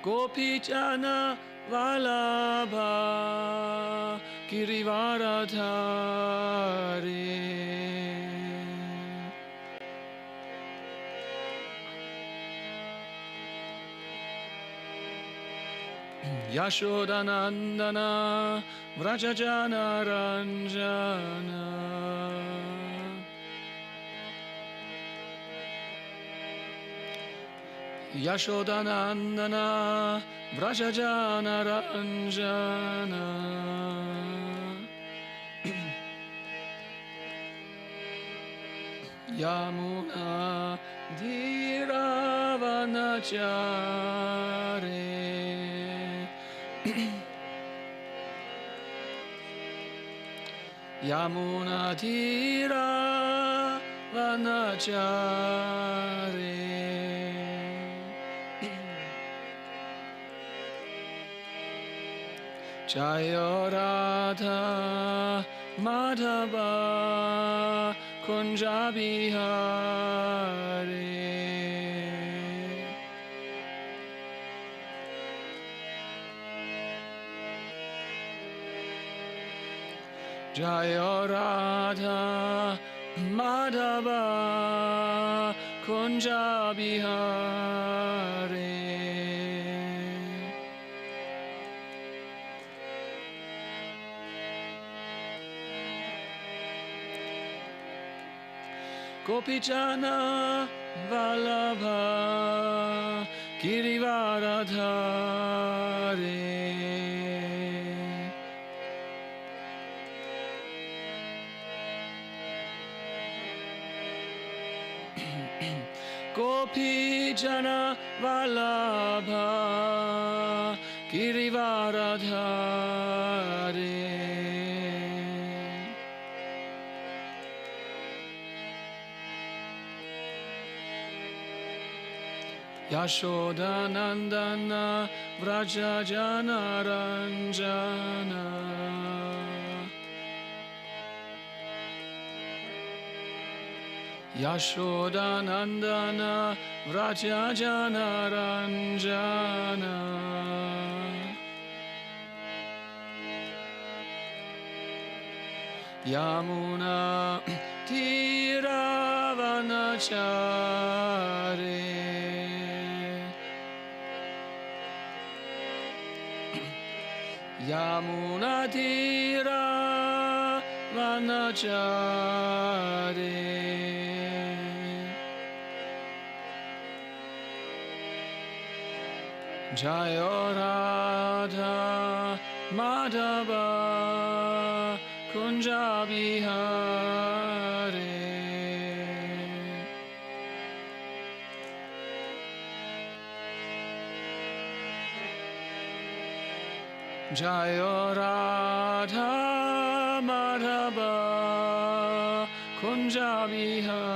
Gopichana Vallabha Girivaradhari Yashodanandana Vrajajana Ranjana Yashodanandana Vrajajana Ranjana Yamuna Dhiravanachare Yamuna Dhiravanachare Jaya Radha Madhava Kunjabihare Jaya Radha Madhava Kunjabihare Gopichana Vallabha Girivaradhare Gopichana Vallabha Girivaradhare Yashodanandana Vrajajana Ranjana Yashodanandana Vrajajana Ranjana Yamuna Dhiravanachare Yamuna Dhiravanachare Jaya Radha Madhava Kunjabihare Jaya Radha Madhava Kunjabihare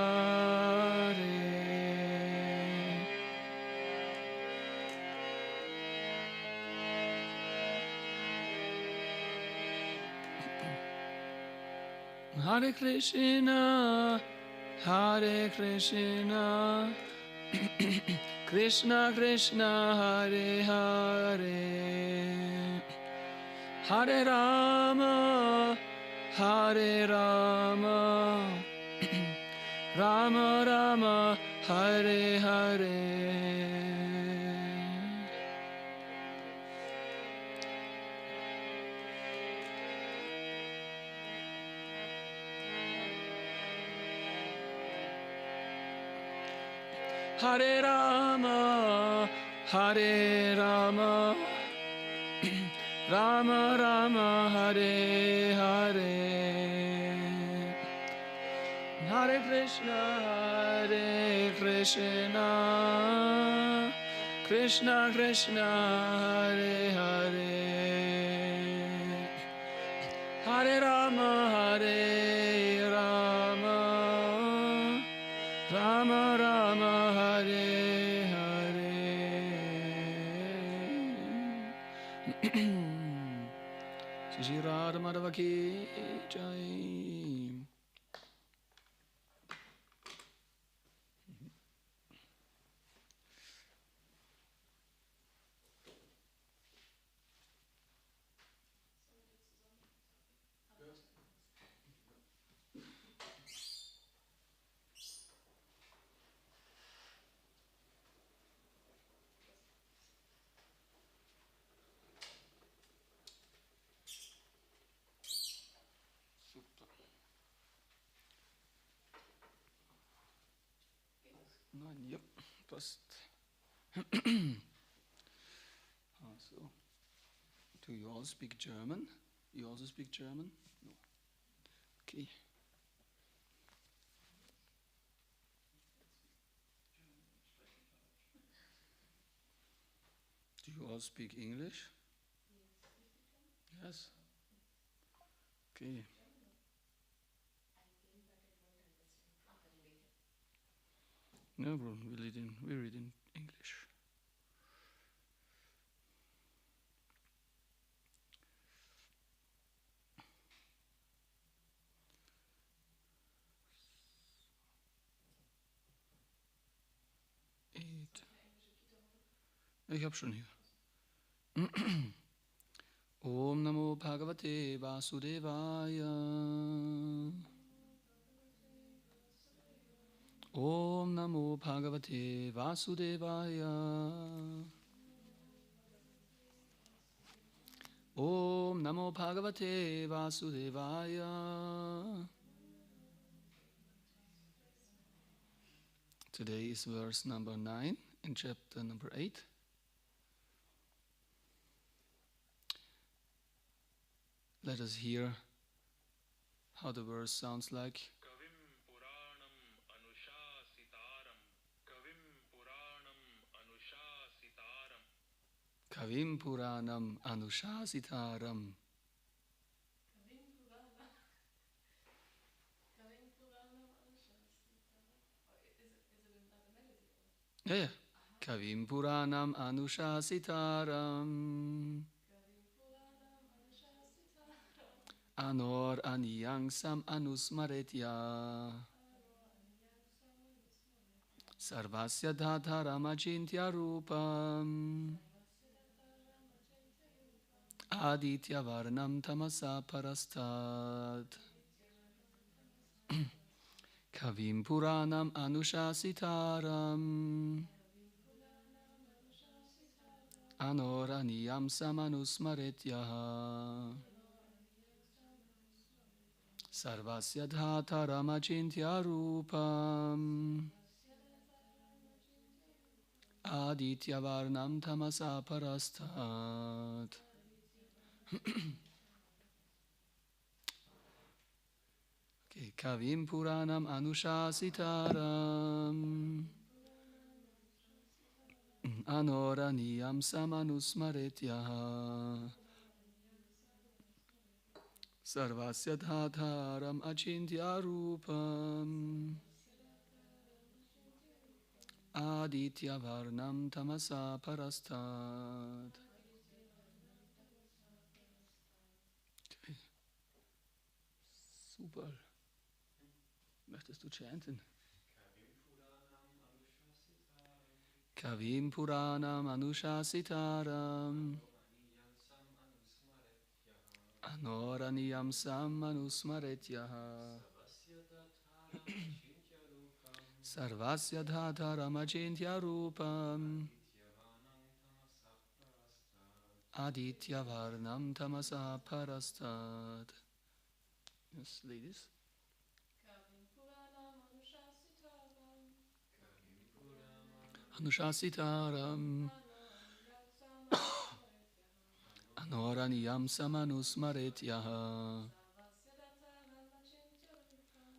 Hare Krishna Hare Krishna Krishna Krishna Hare Hare Hare Rama Hare Rama Rama Rama Hare Hare Hare Rama Hare Rama Rama Rama Hare Hare Hare Krishna Hare Krishna Krishna Krishna Hare Hare Hare Rama Hare Rama Rama Rama Hare Hare Shri Radha Madhava Ki Jai. Yep, passt. Also, do you all speak German? You also speak German? No. Okay. Do you all speak English? Yes. Okay. No problem. We read in English. Ich habe schon hier. Om Namo Bhagavate Vasudevaya. Om Namo Bhagavate Vasudevaya. Om Namo Bhagavate Vasudevaya. Today is verse number 9 in chapter number 8. Let us hear how the verse sounds like. Kavim Puranam Anushasitaram. Yeah. Kavim Puranam Anushasitaram. Anor Aniyang Sam Anusmaretya. Sarvasya Dhataramachintya Rupam. Aditya Varnam Tamasa Parastad. Kavim Puranam Anushasitaram. Anoraniyam Samanusmaretyaha. Sarvasya Dhataramachintya Rupam. Aditya Varnam Tamasa Parastad. Okay, Kavim Puranam Anushasitaram. Anoraniyam Samanusmaretyaha. Sarvasya Dhataram Achintya Rupam. Aditya Varnam Tamasa Parastad. Okay. Super. Möchtest du chanten? Kavim Puranam Anushasitaram. Anoraniyam Sam Anusmaretyaha. Sarvasya Dhataramachintya Rupam. Aditya Varnam Tamasa Parastad. Yes, ladies. Anushasitaram. Anoraniyam Samanusmaretyaha.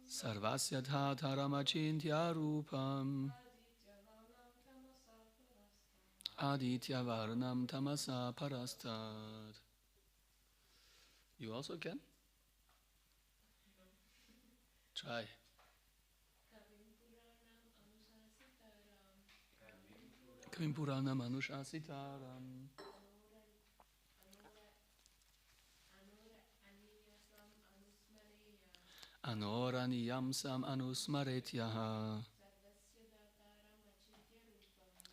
Sarvasya Dhataramachintya Rupam. Aditya Varnam Tamasa Parastad. You also can? Try. Kavim Puranam Anushasitaram. Anoraniyam Sam Anusmaretyaha.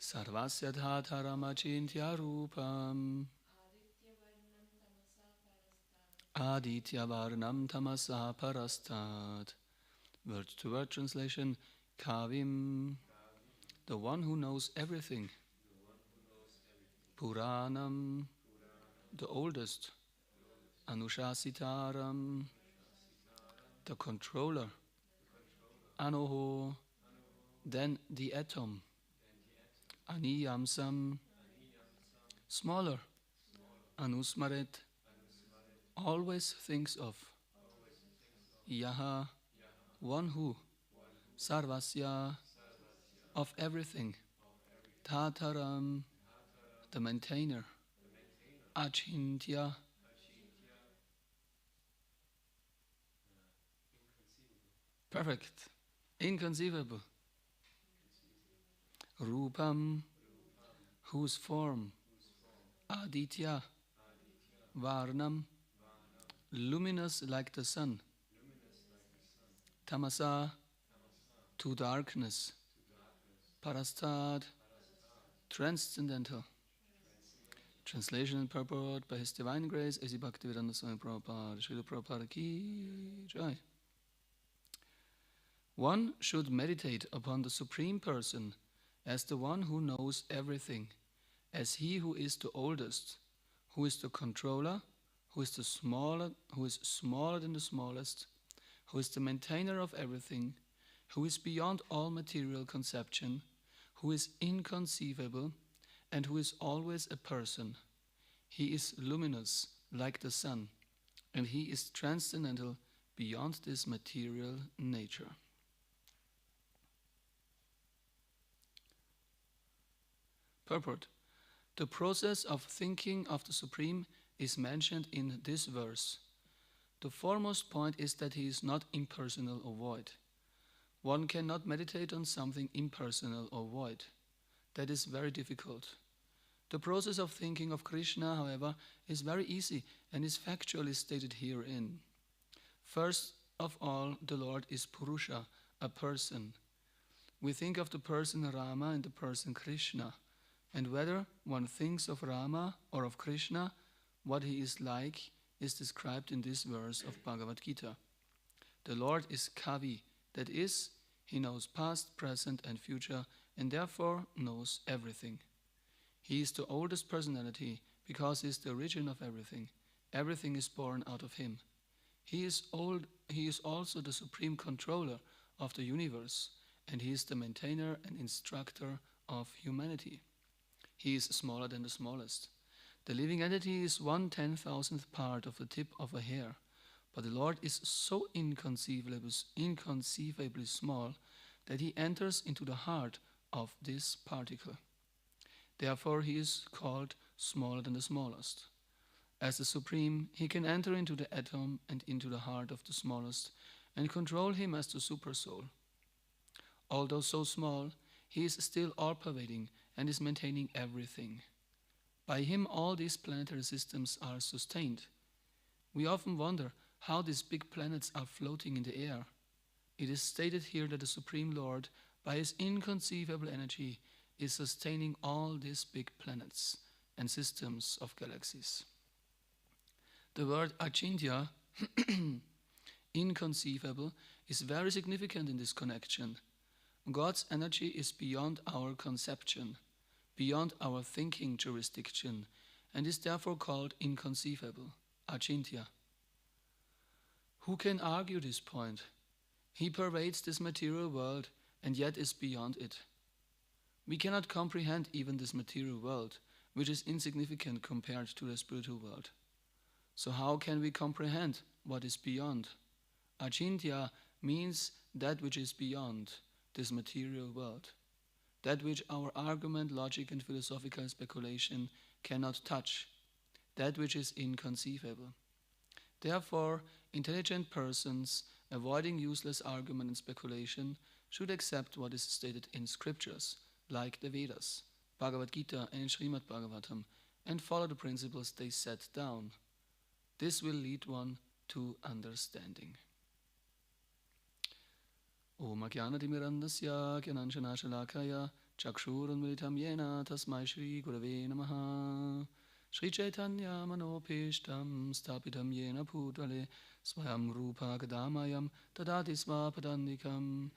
Sarvasya Dhataramachintya Rupam. Aditya Varnam Tamasa Parastad. Word-to-word translation. Kavim, the one who knows everything. Puranam, the oldest. Anushasitaram, the controller. Anoho, than the atom. Aniyamsam, smaller. Anusmaret, always thinks of. Yaha, one who. Sarvasya, of everything. Tataram, the maintainer. Achintya, perfect. Inconceivable. Rupam, whose form. Aditya, Varnam, luminous like the sun. Tamasa, to darkness. Parastad, transcendental. Translation and purport by His Divine Grace, A.C. Bhaktivedanta Swami Prabhupada, Srila Prabhupada Ki Jai. One should meditate upon the Supreme Person as the one who knows everything, as he who is the oldest, who is the controller, who is smaller than the smallest, who is the maintainer of everything, who is beyond all material conception, who is inconceivable, and who is always a person. He is luminous like the sun, and he is transcendental beyond this material nature. Purport. The process of thinking of the Supreme is mentioned in this verse. The foremost point is that he is not impersonal or void. One cannot meditate on something impersonal or void. That is very difficult. The process of thinking of Krishna, however, is very easy and is factually stated herein. First of all, the Lord is Purusha, a person. We think of the person Rama and the person Krishna. And whether one thinks of Rama or of Krishna, what he is like is described in this verse of Bhagavad Gita. The Lord is Kavi, that is, he knows past, present, and future, and therefore knows everything. He is the oldest personality because he is the origin of everything. Everything is born out of him. He is also the supreme controller of the universe, and he is the maintainer and instructor of humanity. He is smaller than the smallest. The living entity is 1/10,000th part of the tip of a hair, but the Lord is so inconceivably small that he enters into the heart of this particle. Therefore he is called smaller than the smallest. As the Supreme, he can enter into the atom and into the heart of the smallest and control him as the Supersoul. Although so small, he is still all-pervading and is maintaining everything. By him all these planetary systems are sustained. We often wonder how these big planets are floating in the air. It is stated here that the Supreme Lord, by his inconceivable energy, is sustaining all these big planets and systems of galaxies. The word achintya, inconceivable, is very significant in this connection. God's energy is beyond our conception, beyond our thinking jurisdiction, and is therefore called inconceivable, achintya. Who can argue this point? He pervades this material world and yet is beyond it. We cannot comprehend even this material world, which is insignificant compared to the spiritual world. So how can we comprehend what is beyond? Achintya means that which is beyond this material world, that which our argument, logic, and philosophical speculation cannot touch, that which is inconceivable. Therefore, intelligent persons, avoiding useless argument and speculation, should accept what is stated in scriptures, like the Vedas, Bhagavad Gita, and Srimad-Bhagavatam, and follow the principles they set down. This will lead one to understanding. Homa Yajna Gyananjanashalakaya Chakshurunmilitam Yena Tasmai Shri Gurave Namaha Shri Chaitanya Manopishtam Stapitam Yena Putale Swayam Rupa Kadamayam Tadati Svapadandikam.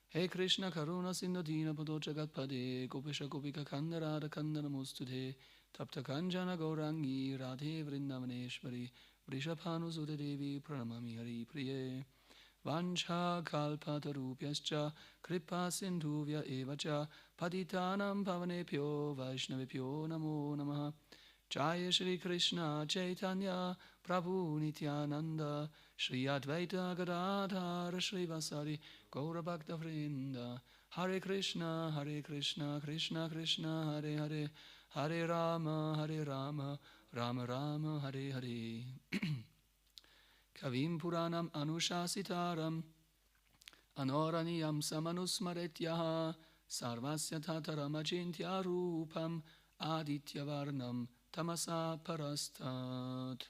Hey Krishna Karuna Sindhu Dina Pado Jagatpade Gopisha Gopika Kandarada Kandanamustude Tapta Kanjana Gaurangi Radhe Vrindavaneshwari Vrishabhanu Sudadevi Pranamami Hari Priye Vancha kalpatarubhyascha Kripa Sindhuvya evacha Patitanam pavanebhyo Vaishnavibhyo namo namaha. Jaya Shri Krishna Chaitanya Prabhu Nityananda Shri Advaita Gadadhara Shri Vasari Gaura Bhakta Vrinda. Hare Krishna Krishna Krishna Hare Hare Hare Rama Rama Rama Hare Hare. Kavim Puranam Anushasitaram Anoraniyam Samanusmaretyaha Sarvasya Tataram Ajintya Rupam Aditya Varnam Tamasa Parastat.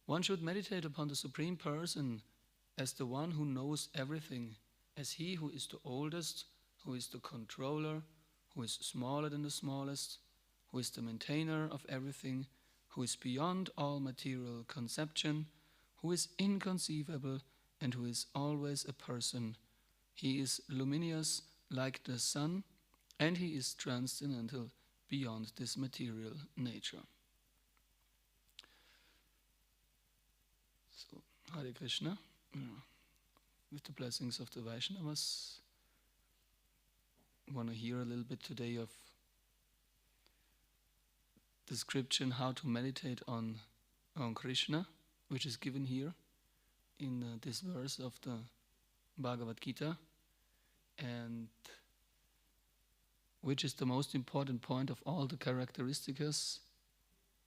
One should meditate upon the Supreme Person as the one who knows everything, as he who is the oldest, who is the controller, who is smaller than the smallest, who is the maintainer of everything, who is beyond all material conception, who is inconceivable, and who is always a person. He is luminous like the sun, and he is transcendental beyond this material nature. So, Hare Krishna. With the blessings of the Vaishnavas, I want to hear a little bit today of description how to meditate on Krishna, which is given here in this verse of the Bhagavad Gita, and which is the most important point of all the characteristics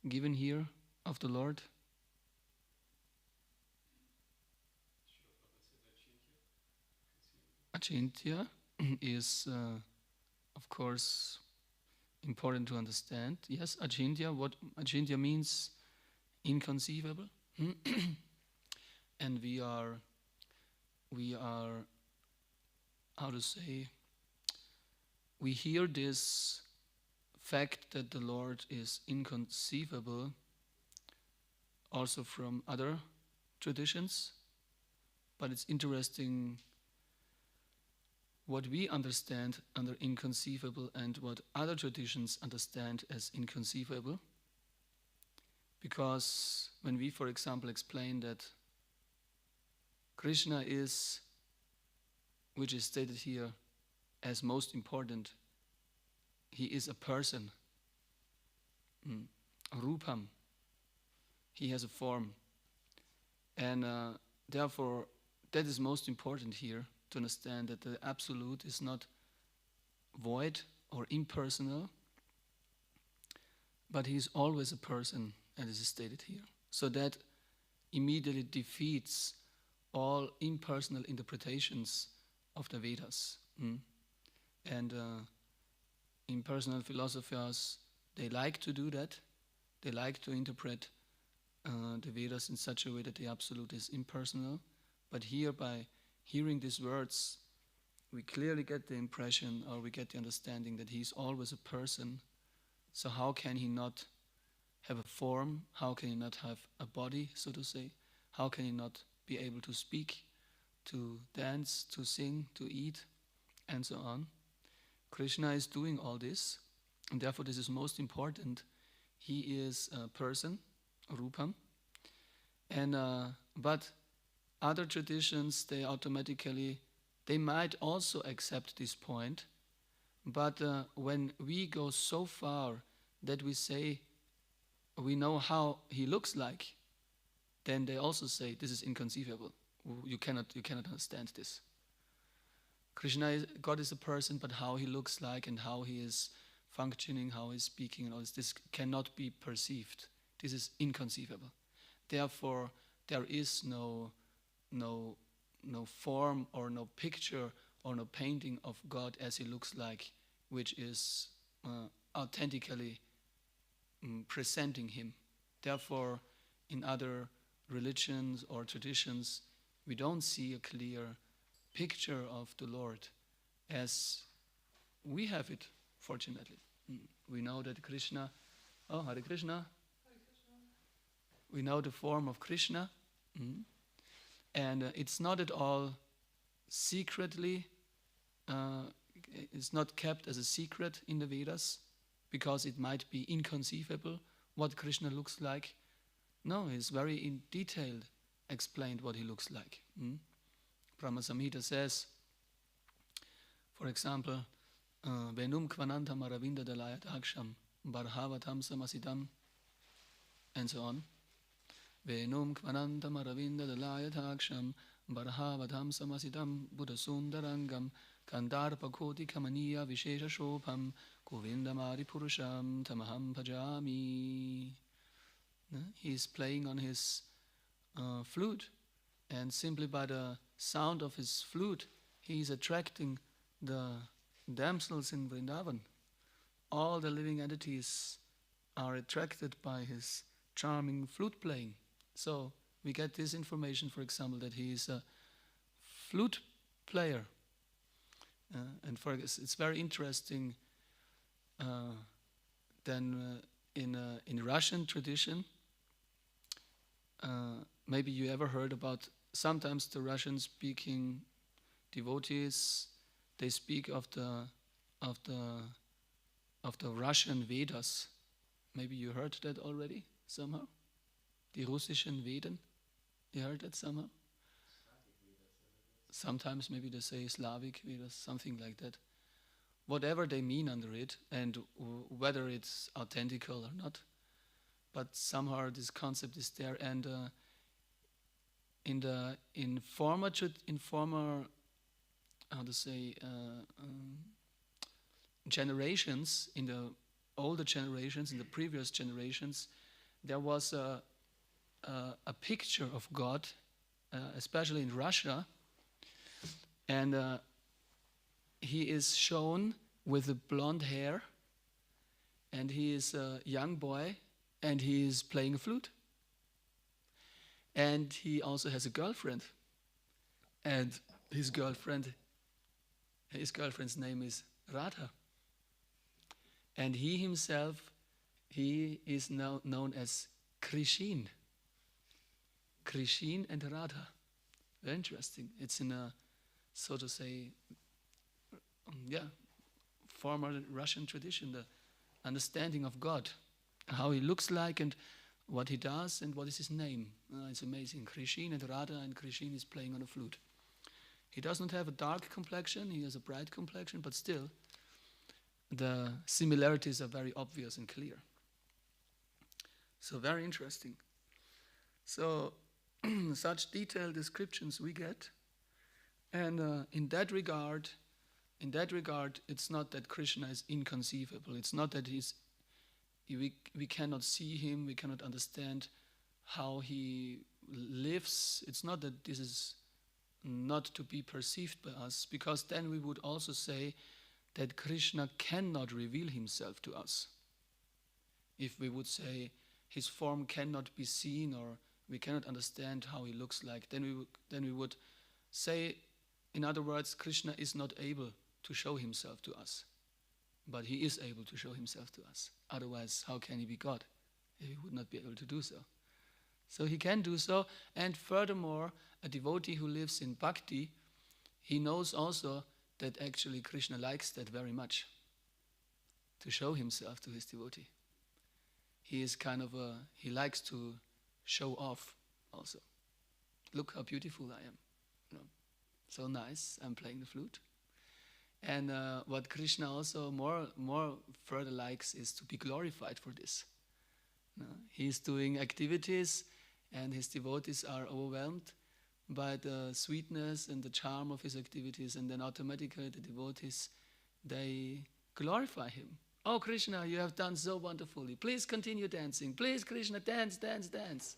given here of the Lord. Achintya is, of course, important to understand. Yes, Achintya, what Achintya means, inconceivable. And we are, how to say, we hear this fact that the Lord is inconceivable also from other traditions, but it's interesting what we understand under inconceivable and what other traditions understand as inconceivable. Because when we, for example, explain that Krishna is, which is stated here as most important, he is a person, Rupam, he has a form. And therefore, that is most important here, to understand that the Absolute is not void or impersonal, but he is always a person, as is stated here. So that immediately defeats all impersonal interpretations of the Vedas. And impersonal philosophers, they like to do that. They like to interpret the Vedas in such a way that the Absolute is impersonal. But here, by hearing these words, we clearly get the impression, or we get the understanding, that he is always a person. So how can he not have a form? How can he not have a body, so to say? How can he not be able to speak, to dance, to sing, to eat, and so on? Krishna is doing all this, and therefore this is most important. He is a person, Rupam, and but other traditions, they might also accept this point, but when we go so far that we say we know how he looks like, then they also say this is inconceivable. You cannot understand this. God is a person, but how he looks like and how he is functioning, how he's speaking, and all this cannot be perceived. This is inconceivable. Therefore, there is no form or no picture or no painting of God as he looks like, which is authentically presenting him. Therefore, in other religions or traditions, we don't see a clear picture of the Lord as we have it, fortunately. We know that Krishna, Hare Krishna. We know the form of Krishna. And it's not at all secretly, it's not kept as a secret in the Vedas, because it might be inconceivable what Krishna looks like. No, it's very detailed explained what he looks like. Brahma Samhita says, for example, Venum kvanantam aravinda dalayat aksham barhavatam samasitam, and so on. Venum kvanantam aravinda dalayat aksham barhavatam samasitam buddhasundarangam kandarpa koti kamaniya vishesha shobham govindamari purusham tamaham bhajami. He is playing on his flute, and simply by the sound of his flute, he is attracting the damsels in Vrindavan. All the living entities are attracted by his charming flute playing. So we get this information, for example, that he is a flute player. And it's very interesting. Then in Russian tradition, maybe you ever heard about, sometimes the Russian-speaking devotees, they speak of the Russian Vedas. Maybe you heard that already somehow. Die russischen Veden, you heard that somehow. Sometimes maybe they say Slavic Vedas, something like that. Whatever they mean under it, and whether it's authentical or not, but somehow this concept is there. And in former how to say generations, in the older generations, in the previous generations, there was a picture of God, especially in Russia, and he is shown with the blonde hair, and he is a young boy, and he is playing a flute. And he also has a girlfriend, and his girlfriend's name is Radha. And he himself, he is now known as Krishin. Krishin and Radha. Very interesting. It's in a, so to say, former Russian tradition, the understanding of God, how he looks like and what he does and what is his name. It's amazing. Krishin and Radha, and Krishin is playing on a flute. He does not have a dark complexion, he has a bright complexion, but still the similarities are very obvious and clear. So very interesting. So such detailed descriptions we get, and in that regard, it's not that Krishna is inconceivable. It's not that we cannot see him, we cannot understand how he lives. It's not that this is not to be perceived by us, because then we would also say that Krishna cannot reveal himself to us. If we would say his form cannot be seen, or we cannot understand how he looks like, then we would say, in other words, Krishna is not able to show himself to us. But he is able to show himself to us. Otherwise, how can he be God if he would not be able to do so? So he can do so, and furthermore, a devotee who lives in bhakti, he knows also that actually Krishna likes that very much, to show himself to his devotee. He is he likes to show off also. Look how beautiful I am. So nice, I'm playing the flute. And what Krishna also more further likes is to be glorified for this. He is doing activities, and his devotees are overwhelmed by the sweetness and the charm of his activities, and then automatically the devotees, they glorify him. Oh Krishna, you have done so wonderfully. Please continue dancing. Please Krishna, dance, dance, dance.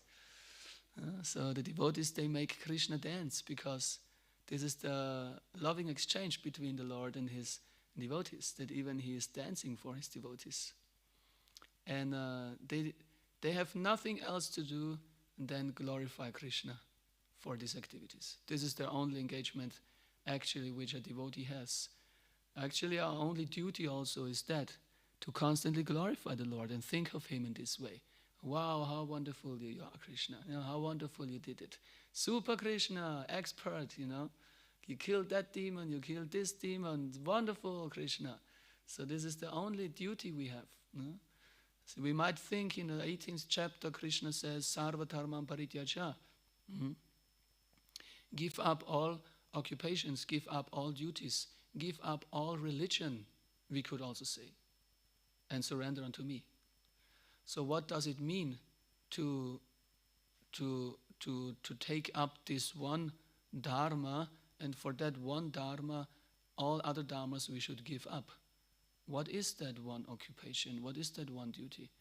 So the devotees, they make Krishna dance, because this is the loving exchange between the Lord and his devotees, that even he is dancing for his devotees. And they have nothing else to do than glorify Krishna for these activities. This is their only engagement, actually, which a devotee has. Actually, our only duty also is that, to constantly glorify the Lord and think of him in this way. Wow, how wonderful you are, Krishna. How wonderful you did it. Super Krishna, expert, You killed that demon, you killed this demon. Wonderful, Krishna. So this is the only duty we have. So we might think in the 18th chapter, Krishna says, Sarva dharman parityaja. Mhm. Give up all occupations, give up all duties, give up all religion, we could also say, and surrender unto me. So what does it mean to take up this one dharma, and for that one dharma, all other dharmas we should give up? What is that one occupation? What is that one duty?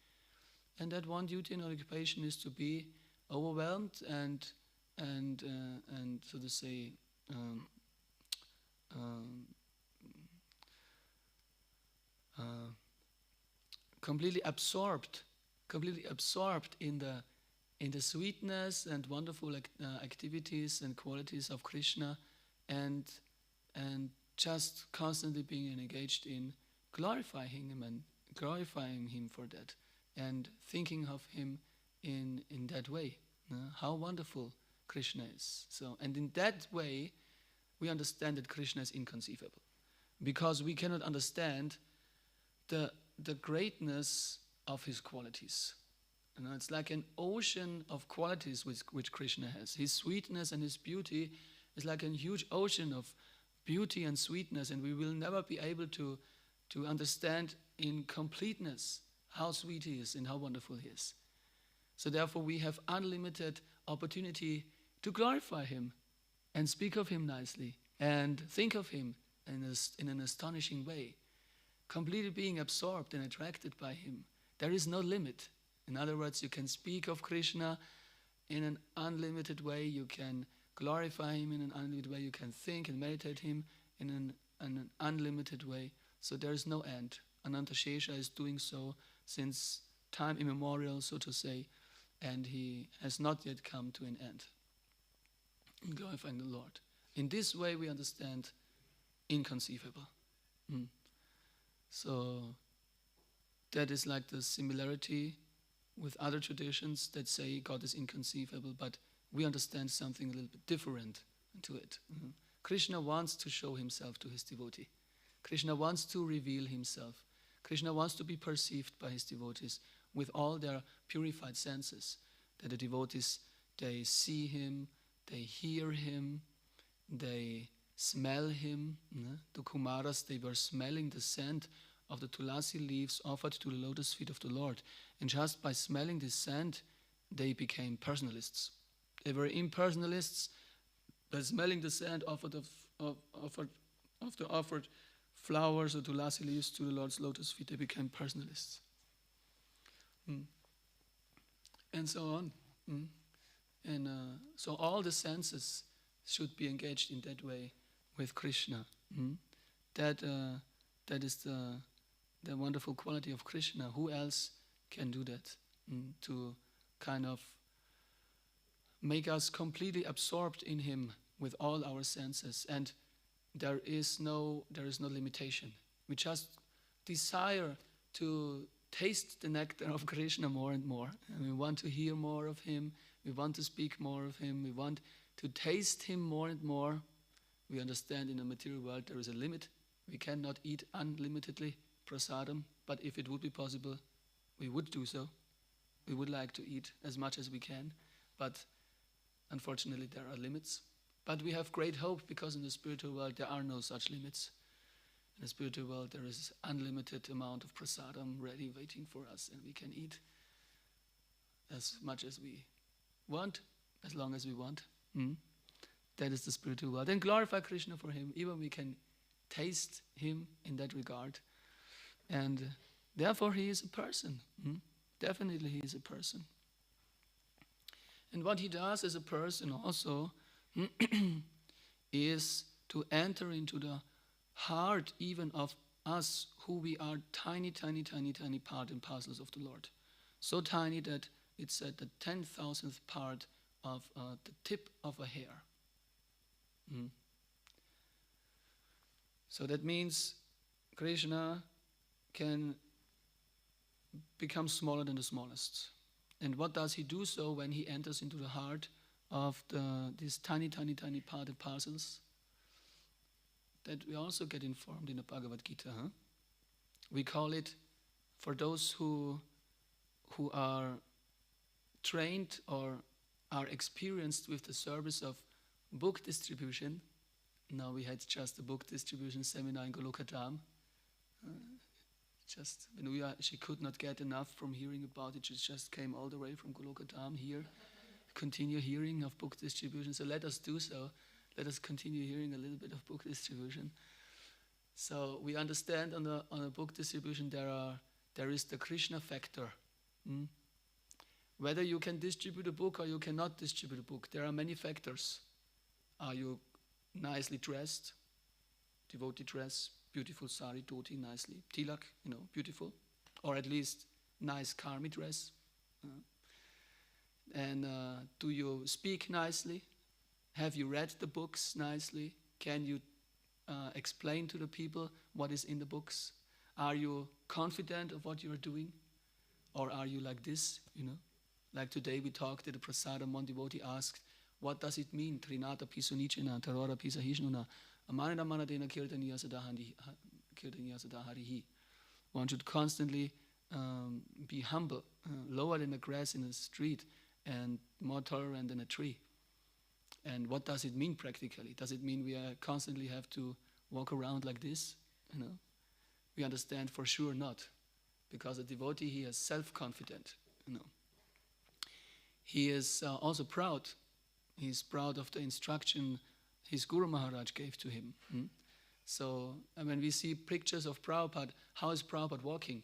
And that one duty and occupation is to be overwhelmed and so to say um, completely absorbed in the sweetness and wonderful activities and qualities of Krishna, and just constantly being engaged in glorifying him and glorifying him for that, and thinking of him in that way. How wonderful Krishna is. So, and in that way, we understand that Krishna is inconceivable, because we cannot understand the greatness of his qualities. It's like an ocean of qualities which Krishna has. His sweetness and his beauty is like a huge ocean of beauty and sweetness, and we will never be able to understand in completeness how sweet he is and how wonderful he is. So therefore we have unlimited opportunity to glorify him and speak of him nicely and think of him in an astonishing way, completely being absorbed and attracted by him. There is no limit. In other words, you can speak of Krishna in an unlimited way, you can glorify him in an unlimited way, you can think and meditate him in an unlimited way. So there is no end. Ananta Shesha is doing so since time immemorial, so to say, and he has not yet come to an end in glorifying the Lord. In this way we understand inconceivable. So that is like the similarity with other traditions that say God is inconceivable, but we understand something a little bit different to it. Krishna wants to show himself to his devotee. Krishna wants to reveal himself. Krishna wants to be perceived by his devotees with all their purified senses, that the devotees, they see him, they hear him, they smell him. The Kumaras, they were smelling the scent of the tulasi leaves offered to the lotus feet of the Lord. And just by smelling this scent, they became personalists. They were impersonalists. By smelling the scent of the offered flowers or tulasi leaves to the Lord's lotus feet, they became personalists. And so on. And so all the senses should be engaged in that way with Krishna. That is the wonderful quality of Krishna. Who else can do that? To kind of make us completely absorbed in him with all our senses, and there is no limitation. We just desire to taste the nectar of Krishna more and more, and we want to hear more of him, we want to speak more of him, we want to taste him more and more. We understand in the material world there is a limit. We cannot eat unlimitedly prasadam, but if it would be possible, we would do so. We would like to eat as much as we can, but unfortunately there are limits. But we have great hope, because in the spiritual world there are no such limits. In the spiritual world there is unlimited amount of prasadam ready waiting for us, and we can eat as much as we want, as long as we want. That is the spiritual world. And glorify Krishna for him. Even we can taste him in that regard. And therefore he is a person. Definitely he is a person. And what he does as a person also is to enter into the heart even of us, who we are tiny, tiny, tiny, tiny part and parcels of the Lord. So tiny that it's at the 10,000th part of the tip of a hair. So that means Krishna can become smaller than the smallest. And what does he do so when he enters into the heart of these tiny, tiny, tiny part and parcels? That we also get informed in the Bhagavad Gita. We call it, for those who are trained or are experienced with the service of book distribution. Now we had just a book distribution seminar in Golokadam. Just Benuya, she could not get enough from hearing about it. She just came all the way from Golokadam here, continue hearing of book distribution. So let us do so. Let us continue hearing a little bit of book distribution. So we understand on a book distribution there is the Krishna factor. Whether you can distribute a book or you cannot distribute a book, there are many factors. Are you nicely dressed, devotee dress, beautiful sari, dhoti, nicely, tilak, beautiful, or at least nice karmi dress. And do you speak nicely? Have you read the books nicely? Can you explain to the people what is in the books? Are you confident of what you are doing? Or are you like this, Like today we talked at the prasadam, one devotee asked, what does it mean? Trinata pisunichena, tarora pisahishnuna, amanada manadena kirtaniya sadaharihi. One should constantly be humble, lower than the grass in the street, and more tolerant than a tree. And what does it mean practically? Does it mean we constantly have to walk around like this? We understand for sure not, because a devotee, he is self-confident. He is also proud. He is proud of the instruction his Guru Maharaj gave to him. So when we see pictures of Prabhupada, how is Prabhupada walking?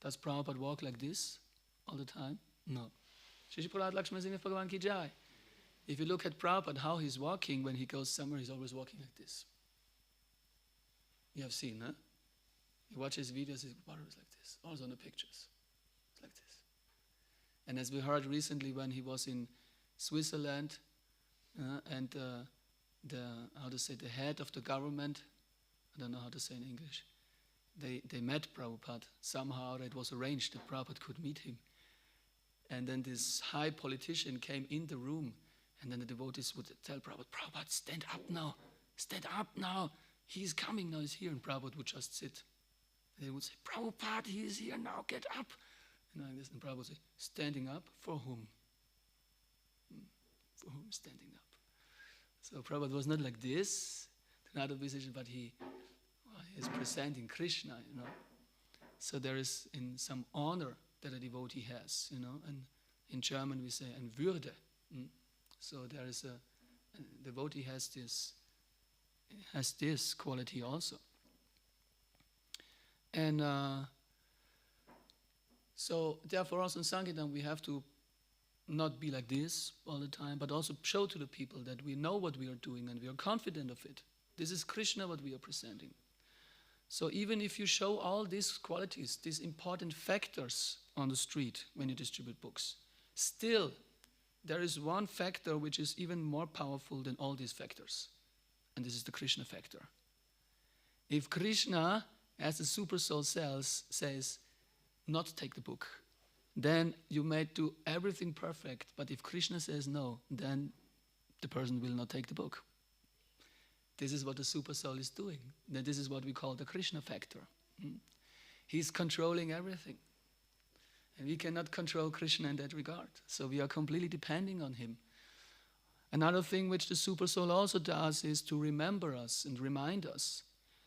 Does Prabhupada walk like this all the time? No. If you look at Prabhupada, how he's walking when he goes somewhere, he's always walking like this. You have seen, huh? You watch his videos, his Prabhupada is like this. Also on the pictures. It's like this. And as we heard recently when he was in Switzerland, and the head of the government, I don't know how to say in English, they met Prabhupada. Somehow it was arranged that Prabhupada could meet him. And then this high politician came in the room, and then the devotees would tell Prabhupada, Prabhupada, stand up now, he's coming now, he's here. And Prabhupada would just sit. And they would say, Prabhupada, he is here now, get up. Like this. And Prabhupada would say, standing up for whom? For whom standing up? So Prabhupada was not like this, another position, but he is presenting Krishna, So there is in some honor that a devotee has, and in German we say ein Würde. So there is a devotee has this quality also. And so therefore also in Sankirtan we have to not be like this all the time, but also show to the people that we know what we are doing and we are confident of it. This is Krishna what we are presenting. So even if you show all these qualities, these important factors on the street when you distribute books, still there is one factor which is even more powerful than all these factors, and this is the Krishna factor. If Krishna, as the super soul says, not take the book, then you may do everything perfect, but if Krishna says no, then the person will not take the book. This is what the super soul is doing. This is what we call the Krishna factor. He's controlling everything. And we cannot control Krishna in that regard. So we are completely depending on him. Another thing which the super soul also does is to remember us and remind us.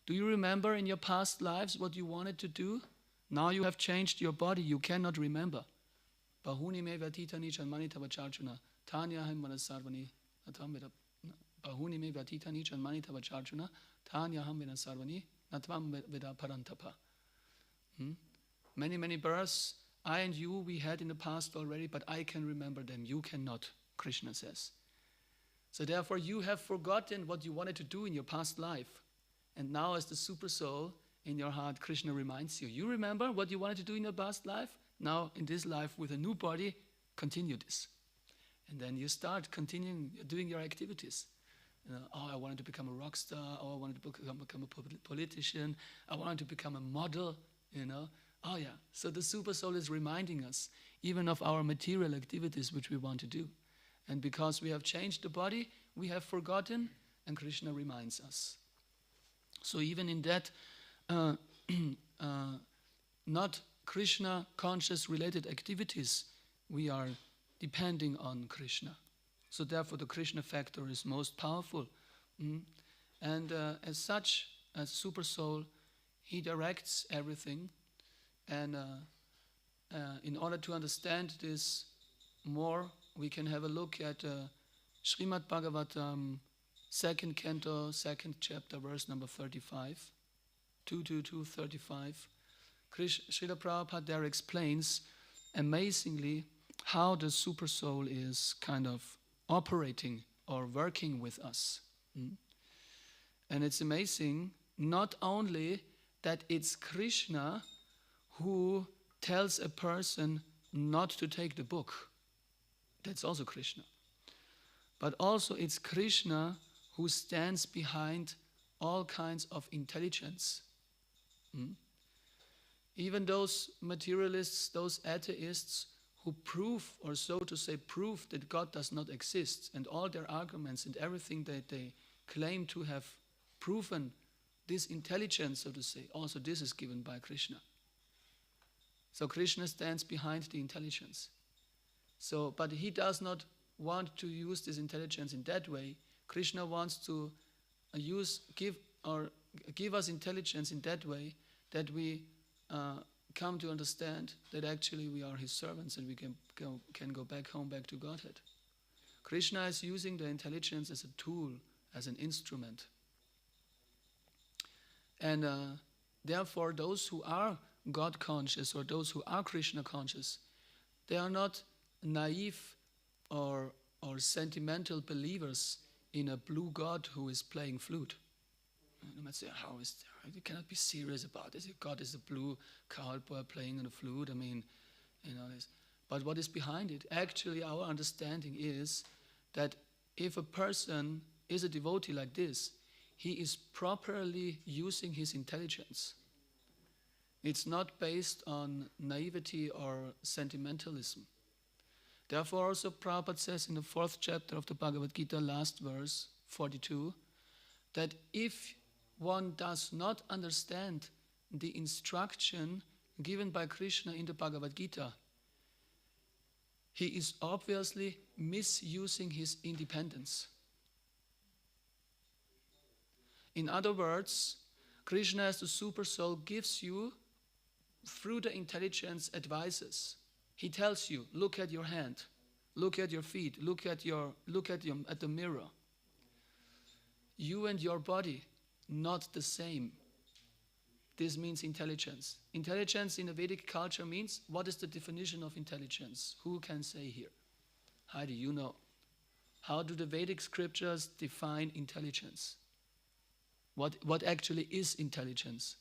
Do you remember in your past lives what you wanted to do? Now you have changed your body, you cannot remember. Bahuni me vatitani chanmani tavacharjuna, tanya ham manasarvani, natvam veda. Bahuni me vatitani chanmani tavacharjuna, tanya ham manasarvani, natvam veda parantapa. Many births, I and you, we had in the past already, but I can remember them, you cannot, Krishna says. So therefore you have forgotten what you wanted to do in your past life. And now as the super soul, in your heart, Krishna reminds you. You remember what you wanted to do in your past life? Now, in this life, with a new body, continue this. And then you start continuing doing your activities. I wanted to become a rock star. I wanted to become a politician. I wanted to become a model, Oh yeah, so the super soul is reminding us even of our material activities which we want to do. And because we have changed the body, we have forgotten, and Krishna reminds us. So even in that not Krishna conscious related activities, we are depending on Krishna. So therefore the Krishna factor is most powerful. And as such, as Super Soul, he directs everything. And in order to understand this more, we can have a look at Srimad-Bhagavatam, 2nd canto, 2nd chapter, verse number 35, 222-35. Srila Prabhupada there explains amazingly how the Super Soul is kind of operating or working with us. And it's amazing, not only that it's Krishna who tells a person not to take the book. That's also Krishna. But also it's Krishna who stands behind all kinds of intelligence. Even those materialists, those atheists who prove, or so to say, prove that God does not exist, and all their arguments and everything that they claim to have proven this intelligence, so to say, also this is given by Krishna. So Krishna stands behind the intelligence. So, but he does not want to use this intelligence in that way. Krishna wants to give us intelligence in that way that we come to understand that actually we are his servants and we can go back home, back to Godhead. Krishna is using the intelligence as a tool, as an instrument. And therefore those who are God conscious or those who are Krishna conscious, they are not naive or sentimental believers in a blue God who is playing flute. You might say, how is that? You cannot be serious about this. God is a blue cowboy playing on a flute. I mean, this. But what is behind it? Actually, our understanding is that if a person is a devotee like this, he is properly using his intelligence. It's not based on naivety or sentimentalism. Therefore, also Prabhupada says in the 4th chapter of the Bhagavad Gita, last verse, 42, that if one does not understand the instruction given by Krishna in the Bhagavad Gita, he is obviously misusing his independence. In other words, Krishna as the Super Soul gives you, through the intelligence, advices. He tells you, look at your hand, look at your feet, look at the mirror. You and your body, not the same. This means intelligence. Intelligence in the Vedic culture means, what is the definition of intelligence? Who can say here? Heidi, you know. How do the Vedic scriptures define intelligence? What actually is intelligence?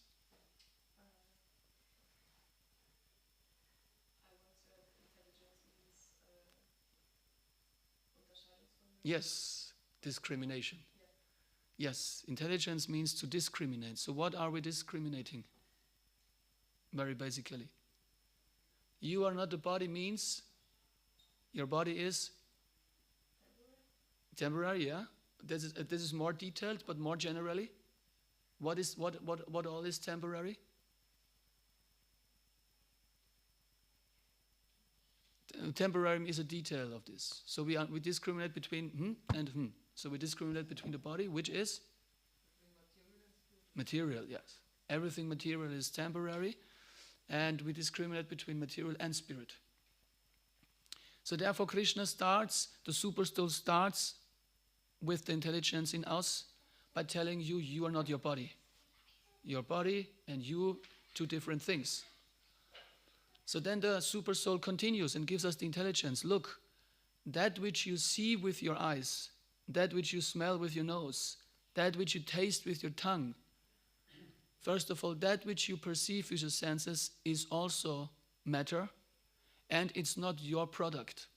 Yes, discrimination. Yes, intelligence means to discriminate. So what are we discriminating? Very basically. You are not the body means your body is temporary, yeah? This is more detailed, but more generally. What all is temporary? Temporary is a detail of this. So we discriminate between and. So we discriminate between the body, which is material, yes. Everything material is temporary, and we discriminate between material and spirit. So therefore Krishna starts, the Super Soul starts with the intelligence in us by telling you, you are not your body. Your body and you, two different things. So then the Super Soul continues and gives us the intelligence. Look, that which you see with your eyes, that which you smell with your nose, that which you taste with your tongue, first of all, that which you perceive with your senses is also matter, and it's not your product.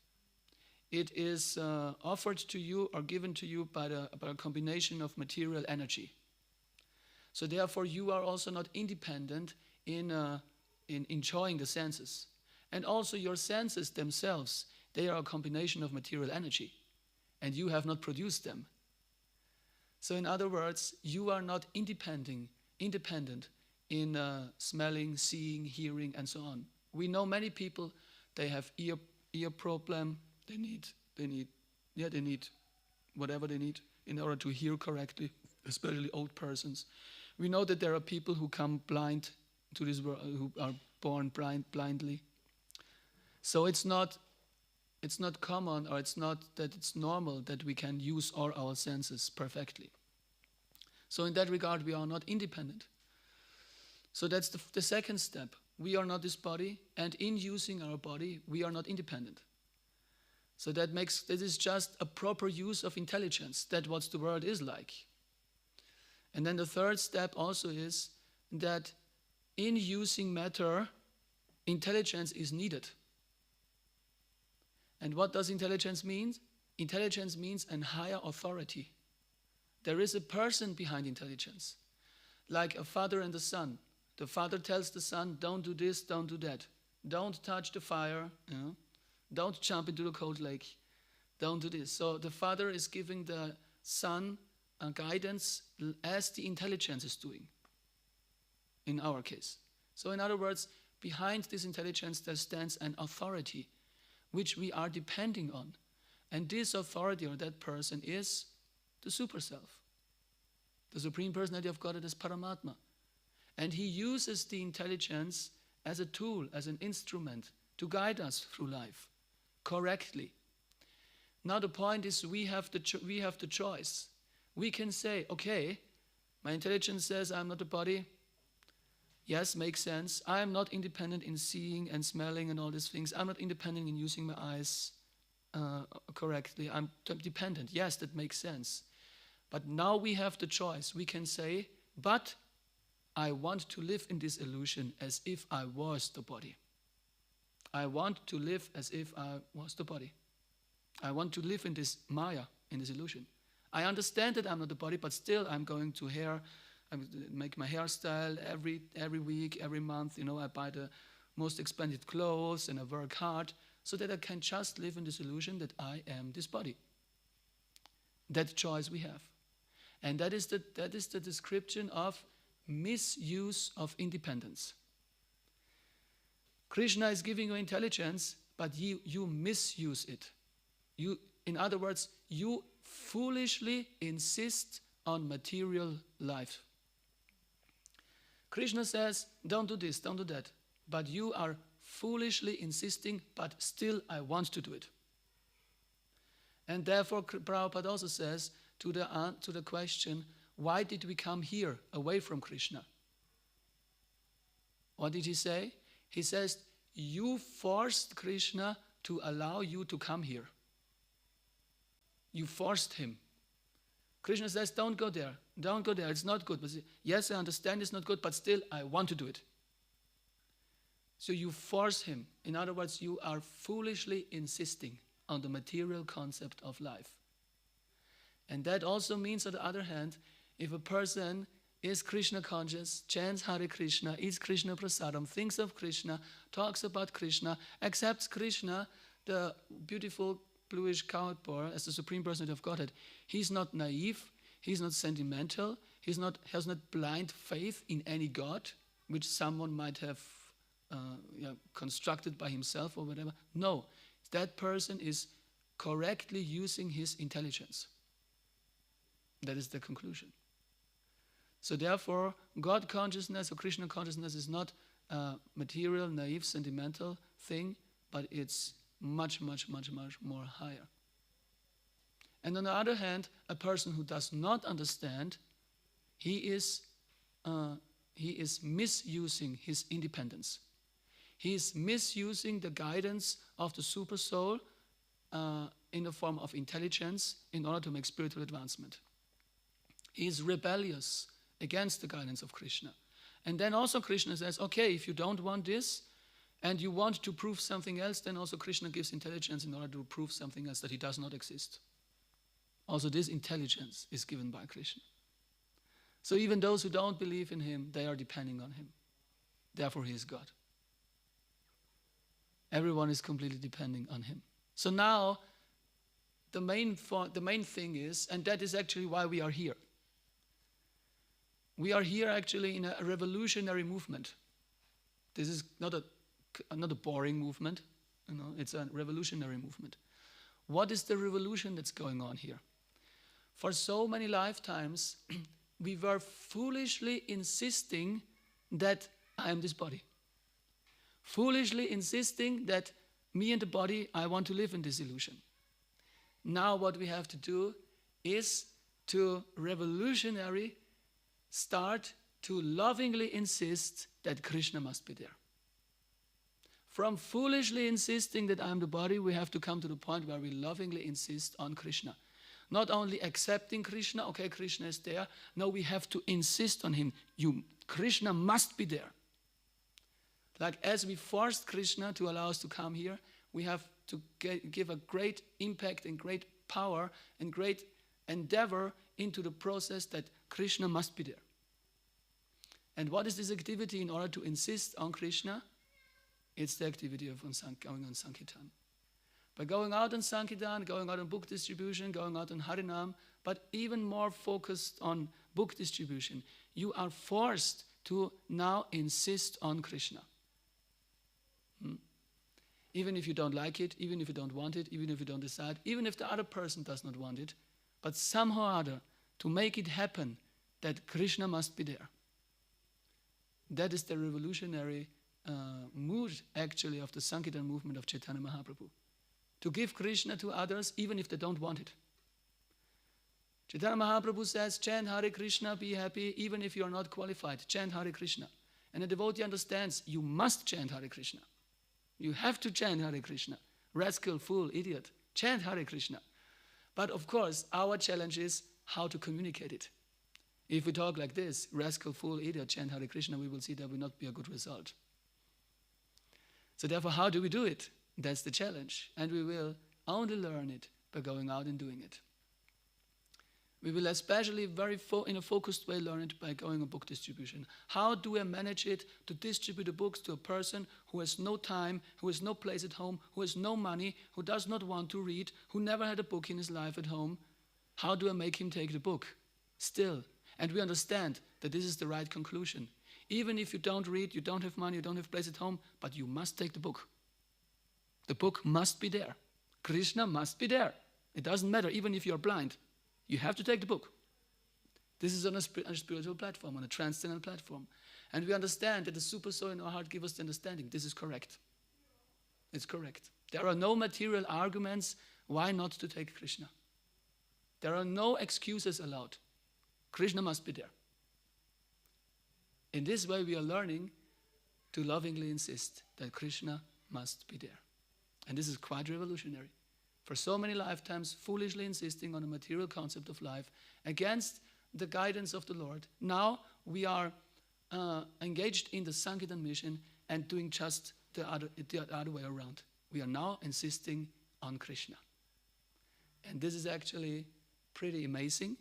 It is offered to you or given to you by a combination of material energy. So therefore, you are also not independent in enjoying the senses. And also your senses themselves, they are a combination of material energy, and you have not produced them. So in other words, you are not independent in smelling, seeing, hearing, and so on. We know many people, they have ear problem, they need Yeah, they need whatever they need in order to hear correctly, especially old persons. We know that there are people who come blind to this world, who are born blindly. So it's not common, or it's not that it's normal that we can use all our senses perfectly. So in that regard, we are not independent. So that's the second step. We are not this body, and in using our body, we are not independent. So this is just a proper use of intelligence. That's what the world is like. And then the third step also is that in using matter, intelligence is needed. And what does intelligence mean? Intelligence means a higher authority. There is a person behind intelligence, like a father and a son. The father tells the son, don't do this, don't do that. Don't touch the fire, don't jump into the cold lake, don't do this. So the father is giving the son a guidance as the intelligence is doing, in our case. So in other words, behind this intelligence there stands an authority which we are depending on. And this authority, or that person, is the super self. The Supreme Personality of Godhead is Paramatma. And he uses the intelligence as a tool, as an instrument to guide us through life correctly. Now the point is we have the choice. We can say, okay, my intelligence says I'm not a body. Yes, makes sense. I am not independent in seeing and smelling and all these things. I'm not independent in using my eyes correctly. I'm dependent. Yes, that makes sense. But now we have the choice. We can say, but I want to live in this illusion as if I was the body. I want to live as if I was the body. I want to live in this Maya, in this illusion. I understand that I'm not the body, but still I'm going to I make my hairstyle every week, every month. I buy the most expensive clothes and I work hard so that I can just live in this illusion that I am this body. That choice we have. And that is the description of misuse of independence. Krishna is giving you intelligence, but you misuse it. In other words, you foolishly insist on material life. Krishna says, don't do this, don't do that. But you are foolishly insisting, but still I want to do it. And therefore, Prabhupada also says to the question, why did we come here away from Krishna? What did he say? He says, you forced Krishna to allow you to come here. You forced him. Krishna says, don't go there. Don't go there. It's not good. But yes, I understand it's not good, but still I want to do it. So you force him. In other words, you are foolishly insisting on the material concept of life. And that also means, on the other hand, if a person is Krishna conscious, chants Hare Krishna, eats Krishna prasadam, thinks of Krishna, talks about Krishna, accepts Krishna, the beautiful bluish cowherd boar, as the Supreme Personality of Godhead, he's not naive, he's not sentimental, has not blind faith in any God, which someone might have constructed by himself or whatever. No, that person is correctly using his intelligence. That is the conclusion. So therefore, God consciousness or Krishna consciousness is not a material, naive, sentimental thing, but it's much, much, much, much more higher. And on the other hand, a person who does not understand, he is misusing his independence. He is misusing the guidance of the super soul in the form of intelligence in order to make spiritual advancement. He is rebellious against the guidance of Krishna. And then also Krishna says, okay, if you don't want this and you want to prove something else, then also Krishna gives intelligence in order to prove something else, that he does not exist. Also this intelligence is given by Krishna. So even those who don't believe in him, they are depending on him. Therefore he is God. Everyone is completely depending on him. So now the main thing is, and that is actually why we are here. We are here actually in a revolutionary movement. This is not a boring movement, it's a revolutionary movement. What is the revolution that's going on here? For so many lifetimes, we were foolishly insisting that I am this body. Foolishly insisting that me and the body, I want to live in this illusion. Now what we have to do is to revolutionary start to lovingly insist that Krishna must be there. From foolishly insisting that I am the body, we have to come to the point where we lovingly insist on Krishna. Not only accepting Krishna, okay, Krishna is there. No, we have to insist on him. Krishna must be there. Like as we forced Krishna to allow us to come here, we have to give a great impact and great power and great endeavor into the process that Krishna must be there. And what is this activity in order to insist on Krishna? It's the activity of going on Sankirtan. By going out on Sankirtan, going out on book distribution, going out on Harinam, but even more focused on book distribution, you are forced to now insist on Krishna. Even if you don't like it, even if you don't want it, even if you don't decide, even if the other person does not want it, but somehow or other, to make it happen, that Krishna must be there. That is the revolutionary mood, actually, of the Sankirtan movement of Chaitanya Mahaprabhu. To give Krishna to others, even if they don't want it. Chaitanya Mahaprabhu says, chant Hare Krishna, be happy, even if you are not qualified. Chant Hare Krishna. And a devotee understands, you must chant Hare Krishna. You have to chant Hare Krishna. Rascal, fool, idiot. Chant Hare Krishna. But of course, our challenge is how to communicate it. If we talk like this, rascal, fool, idiot, chant Hare Krishna, we will see that will not be a good result. So therefore, how do we do it? That's the challenge. And we will only learn it by going out and doing it. We will especially in a focused way learn it by going on book distribution. How do I manage it to distribute the books to a person who has no time, who has no place at home, who has no money, who does not want to read, who never had a book in his life at home? How do I make him take the book? Still. And we understand that this is the right conclusion. Even if you don't read, you don't have money, you don't have place at home, but you must take the book. The book must be there. Krishna must be there. It doesn't matter, even if you're blind. You have to take the book. This is on a spiritual platform, on a transcendental platform. And we understand that the super soul in our heart gives us the understanding. This is correct. It's correct. There are no material arguments why not to take Krishna. There are no excuses allowed. Krishna must be there. In this way, we are learning to lovingly insist that Krishna must be there. And this is quite revolutionary. For so many lifetimes, foolishly insisting on a material concept of life against the guidance of the Lord. Now we are engaged in the Sankirtan mission and doing just the other way around. We are now insisting on Krishna. And this is actually pretty amazing.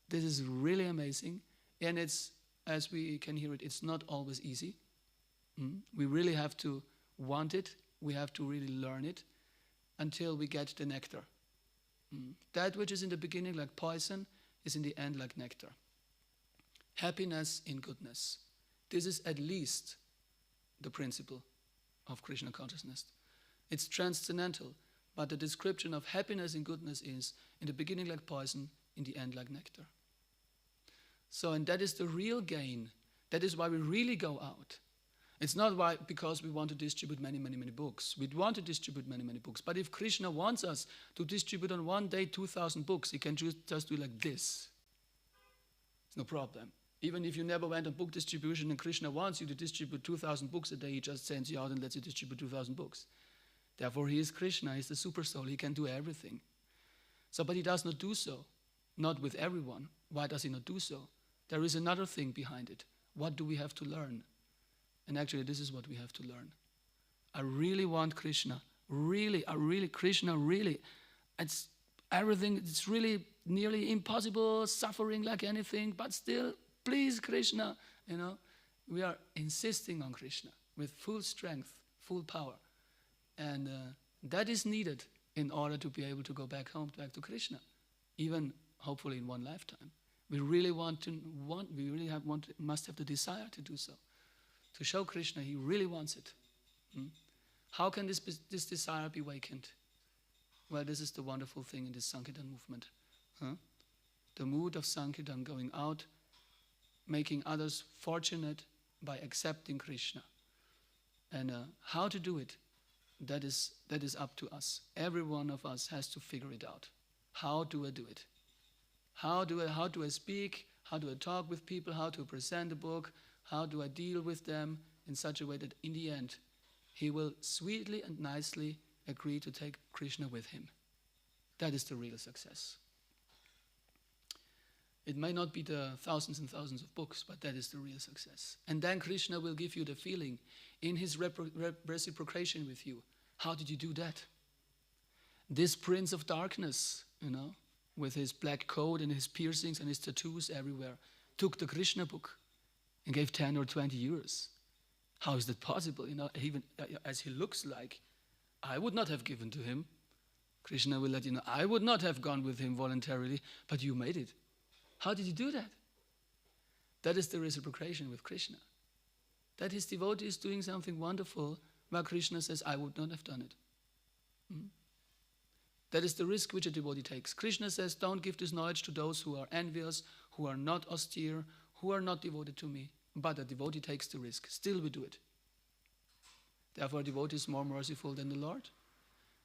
This is really amazing. And it's, as we can hear it, it's not always easy. We really have to want it. We have to really learn it until we get the nectar. That which is in the beginning like poison is in the end like nectar. Happiness in goodness. This is at least the principle of Krishna consciousness. It's transcendental, but the description of happiness in goodness is in the beginning like poison, in the end like nectar. So, and that is the real gain. That is why we really go out. It's not because we want to distribute many books. We want to distribute many books. But if Krishna wants us to distribute on one day 2,000 books, he can just do like this. It's no problem. Even if you never went on book distribution and Krishna wants you to distribute 2,000 books a day, he just sends you out and lets you distribute 2,000 books. Therefore, he is Krishna, he's the super soul, he can do everything. So, but he does not do so. Not with everyone. Why does he not do so? There is another thing behind it. What do we have to learn? And actually, this is what we have to learn. I really want Krishna. Really, Krishna, really. It's everything, it's really nearly impossible, suffering like anything, but still, please, Krishna. You know, we are insisting on Krishna with full strength, full power. And that is needed in order to be able to go back home, back to Krishna, even hopefully in one lifetime. We really must have the desire to do so. To show Krishna, he really wants it. How can this desire be awakened? Well, this is the wonderful thing in this Sankirtan movement. Huh? The mood of Sankirtan, going out, making others fortunate by accepting Krishna. And how to do it, that is up to us. Every one of us has to figure it out. How do I do it? How do I speak? How do I talk with people? How to present the book? How do I deal with them in such a way that in the end he will sweetly and nicely agree to take Krishna with him? That is the real success. It may not be the thousands and thousands of books, but that is the real success. And then Krishna will give you the feeling in his reciprocation with you. How did you do that? This prince of darkness, with his black coat and his piercings and his tattoos everywhere, took the Krishna book and gave 10 or 20 years. How is that possible? Even as he looks like, I would not have given to him. Krishna will let you know, I would not have gone with him voluntarily, but you made it. How did you do that? That is the reciprocation with Krishna. That his devotee is doing something wonderful, while Krishna says, I would not have done it. That is the risk which a devotee takes. Krishna says, don't give this knowledge to those who are envious, who are not austere, who are not devoted to me. But a devotee takes the risk. Still we do it. Therefore, a devotee is more merciful than the Lord.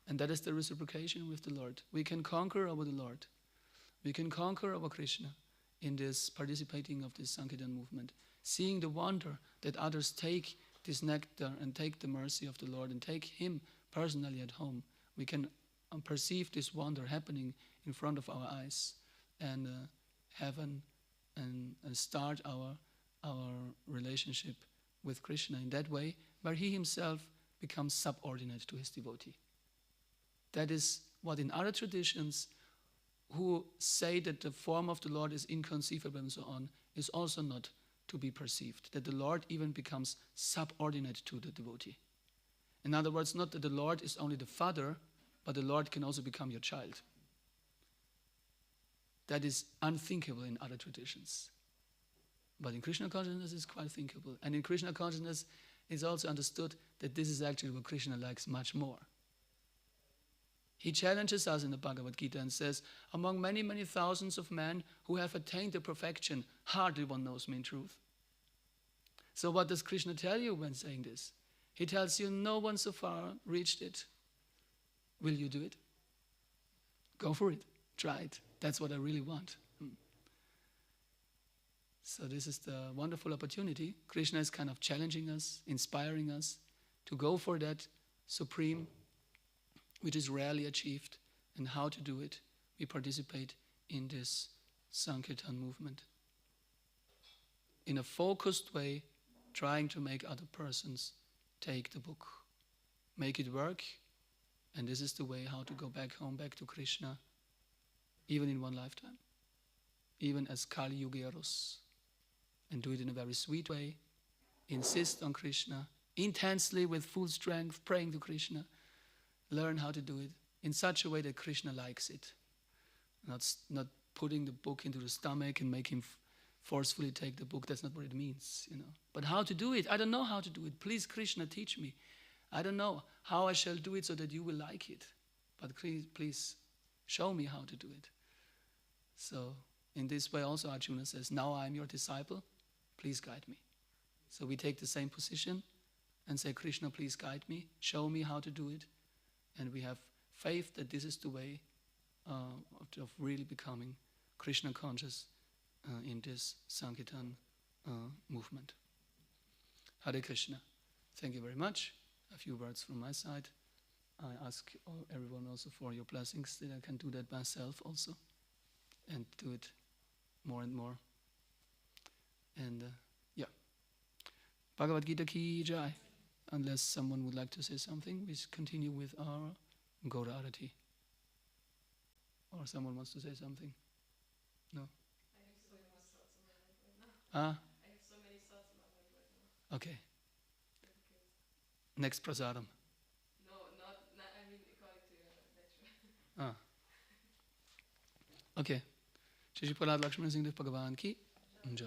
And that is the reciprocation with the Lord. We can conquer over the Lord. We can conquer over Krishna in this participating of this Sankirtan movement. Seeing the wonder that others take this nectar and take the mercy of the Lord and take him personally at home. We can perceive this wonder happening in front of our eyes and and start our relationship with Krishna in that way, where he himself becomes subordinate to his devotee. That is what in other traditions, who say that the form of the Lord is inconceivable and so on, is also not to be perceived, that the Lord even becomes subordinate to the devotee. In other words, not that the Lord is only the father, but the Lord can also become your child. That is unthinkable in other traditions. But in Krishna consciousness it's quite thinkable. And in Krishna consciousness it's also understood that this is actually what Krishna likes much more. He challenges us in the Bhagavad Gita and says, among many, many thousands of men who have attained the perfection, hardly one knows me in truth. So what does Krishna tell you when saying this? He tells you, no one so far reached it. Will you do it? Go for it. Try it. That's what I really want. So this is the wonderful opportunity. Krishna is kind of challenging us, inspiring us to go for that supreme, which is rarely achieved, and how to do it. We participate in this Sankirtan movement in a focused way, trying to make other persons take the book, make it work, and this is the way how to go back home, back to Krishna, even in one lifetime, even as Kali Yugeros, and do it in a very sweet way, insist on Krishna, intensely with full strength, praying to Krishna, learn how to do it in such a way that Krishna likes it. Not putting the book into the stomach and make him forcefully take the book. That's not what it means, But how to do it? I don't know how to do it. Please, Krishna, teach me. I don't know how I shall do it so that you will like it. But please show me how to do it. So in this way also Arjuna says, now I am your disciple. Please guide me. So we take the same position and say, Krishna, please guide me. Show me how to do it. And we have faith that this is the way of really becoming Krishna conscious in this Sankirtan movement. Hare Krishna. Thank you very much. A few words from my side. I ask everyone also for your blessings that I can do that myself also and do it more and more. And Bhagavad Gita ki jai. Unless someone would like to say something, we continue with our Gaura Arati. Or someone wants to say something? No? I have so many thoughts in my head right now. I have so many thoughts in my head right now. Okay. Next prasadam. No, not I mean according to your lecture. Okay. Shri Prahlad Lakshmana Singh Dev Bhagavan ki jai.